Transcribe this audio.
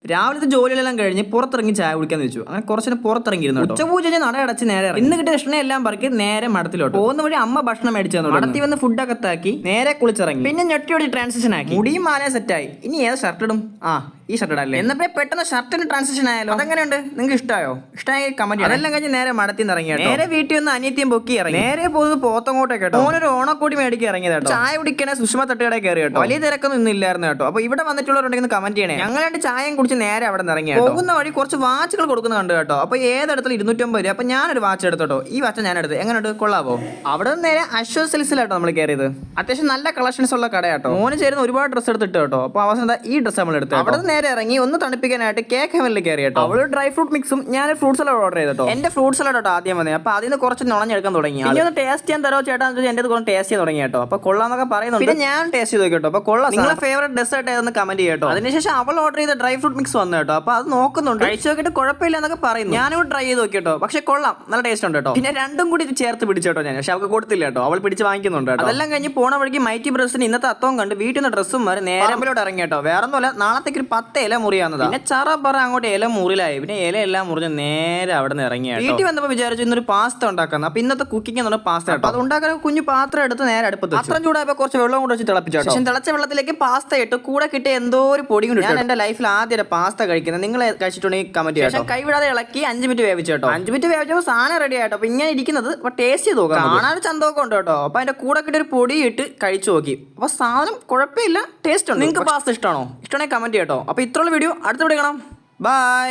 രാവിലത്തെ ജോലികളെല്ലാം കഴിഞ്ഞ് പുറത്തിറങ്ങി ചായ കുടിക്കാൻ വെച്ചു. അങ്ങനെ കുറച്ചിന് പുറത്തിറങ്ങിയിരുന്നു. ഉച്ചപൂജ നട അടച്ച് നേരെ ഇന്ന് കിട്ടിയ ഇഷ്ടനെല്ലാം പറക്കി നേരെ മഠത്തിലോട്ട് പോകുന്ന വഴി അമ്മ ഭക്ഷണം മേടിച്ചു തന്നു. മടത്തി വന്ന് ഫുഡൊക്കെ താക്കി നേരെ കുളിച്ചിറങ്ങി. പിന്നെ ഞെട്ടിയോടി ട്രാൻസിഷൻ ആക്കി മുടിയും മാലയും സെറ്റായി. ഇനി ഏത് ഷർട്ട് ഇടും? ഈ ഷർട്ട് ഇടല്ലേ എന്നപ്പോ പെട്ടെന്ന് ഷർട്ടിന് ട്രാൻസിഷൻ ആയാലോ. അതെങ്ങനെയുണ്ട്? നിങ്ങൾക്ക് ഇഷ്ടമായോ? ഇഷ്ടമായി കമന്റ്. അതെല്ലാം കഴിഞ്ഞ് നേരെ മടത്തി ഇറങ്ങി. നേരെ വീട്ടിൽ വന്ന് അനിയത്തിയും പൊക്കി ഇറങ്ങി. നേരെ പോകുന്നത് പോത്തങ്ങോട്ടേക്ക് കേട്ടോ. ഓനൊരു ഓണക്കോടി മേടിക്കി ഇറങ്ങിയത് കേട്ടോ. ചായ കുടിക്കണേ സുഷമ തട്ടുകടയിൽ കയറി കേട്ടോ. വലിയ തിരക്കൊന്നും ഇന്നും ഇല്ലായിരുന്നു കേട്ടോ. അപ്പൊ ഇവിടെ വന്നിട്ടുള്ളവരുണ്ടെങ്കിൽ കമന്റ് ചെയ്യണേ. ഞങ്ങളുടെ ചായയും കുടിച്ച് നേരെ അവിടെ നിന്ന് ഇറങ്ങി. പോകുന്ന വഴി കുറച്ച് വാച്ചുകൾ കൊടുക്കുന്ന കണ്ടു കേട്ടോ. അപ്പൊ ഏതെടുത്താലും 250 രൂപ. അപ്പൊ ഞാനൊരു വാച്ച് എടുത്തോട്ടോ. ഈ വാച്ച് ഞാൻ എടുത്ത് എങ്ങനെയുണ്ട്? കൊള്ളാവോ? അവിടെ നിന്ന് നേരെ അശ്വത് സെൽസിലാട്ടോ നമ്മൾ കയറിയത്. അത്യാവശ്യം നല്ല കളക്ഷൻസ് ഉള്ള കട കേട്ടോ. മോന് ചേരുന്ന ഒരുപാട് ഡ്രസ്സ് എടുത്തിട്ട് കേട്ടോ. അപ്പൊ അവസാനം ഈ ഡ്രസ്സ് നമ്മൾ എടുത്തു. അവിടെ നിന്ന് നേരെ ഇറങ്ങി ഒന്ന് തണുപ്പിക്കാനായിട്ട് കേക്ക് ഹെവനിൽ കയറി കേട്ടോ. അവള് ഡ്രൈ ഫ്രൂട്ട് മിക്സും ഞാൻ ഫ്രൂട്ട് സലാഡ് ഓർഡർ ചെയ്തോ. എന്റെ ഫ്രൂട്ട് സലാഡ് കേട്ടോ ആദ്യം വന്നത്. അപ്പൊ അതിന് കുറച്ച് നുണഞ്ഞെടുക്കാൻ തുടങ്ങി. ഇനി ഒന്ന് ടേസ്റ്റ് ചെയ്യാൻ തരോ ചേട്ടാ എന്റെ കുറച്ച് ടേസ്റ്റ് ചെയ്യാൻ തുടങ്ങി കേട്ടോ. അപ്പൊ കൊള്ളാന്നൊക്കെ പറയുന്നുണ്ട്. പിന്നെ ഞാൻ ടേസ്റ്റ് ചെയ്ത് കേട്ടോ. അപ്പൊ കൊള്ളാം. നിങ്ങളുടെ ഫേവറേറ്റ് ഡെസേർട്ട് ഏതെന്ന് കമന്റ് ചെയ്യട്ടോ. അതിനുശേഷം അവൾ ഓർഡർ ചെയ്ത ഡ്രൈ ഫ്രൂട്ട് മിക്സ് വന്നു കേട്ടോ. അപ്പൊ അത് നോക്കുന്നുണ്ട്. കഴിച്ചു നോക്കിയിട്ട് കുഴപ്പമില്ല എന്നൊക്കെ പറയുന്നു. ഞാനും ട്രൈ ചെയ്ത് നോക്കിട്ടോ. പക്ഷെ കൊള്ളാം, നല്ല ടേസ്റ്റ് ഉണ്ട് കേട്ടോ. പിന്നെ രണ്ടും കൂടി ചേർത്ത് പിടിച്ചോട്ടോ ഞാൻ. പക്ഷെ അവൾക്ക് കൊടുത്തില്ല കേട്ടോ. അവൾ പിടിച്ച് വാങ്ങിക്കുന്നുണ്ട് കേട്ടോ. അതെല്ലാം കഴിഞ്ഞ് പോണ വഴിക്ക് മൈറ്റി ബ്രസിന് ഇന്നത്തെ അത്തവും കണ്ട് വീട്ടിൽ നിന്ന് ഡ്രസ്സും മാറി നേരെ ഇറങ്ങി കേട്ടോ. വേറെ ഒന്നുമല്ല, നാളത്തേക്ക് ഒരു 10 ഇല മുറിയാവുന്നതാണ്. പിന്നെ ചറ പറ അങ്ങോട്ട് ഇല മുറിലായി. പിന്നെ ഇല എല്ലാം മുറിഞ്ഞ് നേരെ അവിടെ നിന്ന് ഇറങ്ങി. വീട്ടിൽ വന്നപ്പോൾ വിചാരിച്ചു ഇന്നൊരു പാസ്ത ഉണ്ടാക്കാം. അപ്പൊ ഇന്നത്തെ കുക്കിംഗ് എന്നുള്ള പാസ്ത കേട്ടോ. അത് ഉണ്ടാക്കാൻ കുഞ്ഞു പാത്രം എടുത്ത് നേരെ അടുപ്പത്ത് അത്രയും ചൂടായപ്പോൾ കുറച്ച് വെള്ളം കൊണ്ട് വെച്ച് തിളപ്പിച്ചു. പക്ഷേ തിളച്ച വെള്ളത്തിലേക്ക് പാസ്ത ഇട്ട് കൂടെ കിട്ടിയ എന്തോ ഒരു പൊടി കൊണ്ട് ഞാൻ എന്റെ ലൈഫിൽ ആദ്യം പാസ്ത കഴിക്കുന്നത്. നിങ്ങൾ കഴിച്ചിട്ടുണ്ടെങ്കിൽ കമന്റ് ചെയ്യാം. കൈവിടാതെ ഇളക്കി 5 മിനിറ്റ് വേവിച്ചു കേട്ടോ. 5 മിനിറ്റ് വേവിച്ചപ്പോൾ സാധനം റെഡി ആയിട്ടോ. അപ്പൊ ഇങ്ങനെ ഇരിക്കുന്നത് അപ്പൊ ടേസ്റ്റ് ചെയ്ത് നോക്കാം. കാണാൻ ഒരു ചന്തമൊക്കെ ഉണ്ട് കേട്ടോ. അപ്പൊ അതിന്റെ കൂടെ കിട്ടിയ ഒരു പൊടി ഇട്ട് കഴിച്ചു നോക്കി. അപ്പൊ സാധനം കുഴപ്പമില്ല, ടേസ്റ്റ് ഉണ്ട്. നിങ്ങൾക്ക് പാസ്ത ഇഷ്ടമാണോ? ഇഷ്ടമാണെങ്കിൽ കമന്റ് ചെയ്യട്ടോ. അപ്പൊ ഇത്രയുള്ള വീഡിയോ അടുത്ത വീഡിയോ കാണാം. ബൈ.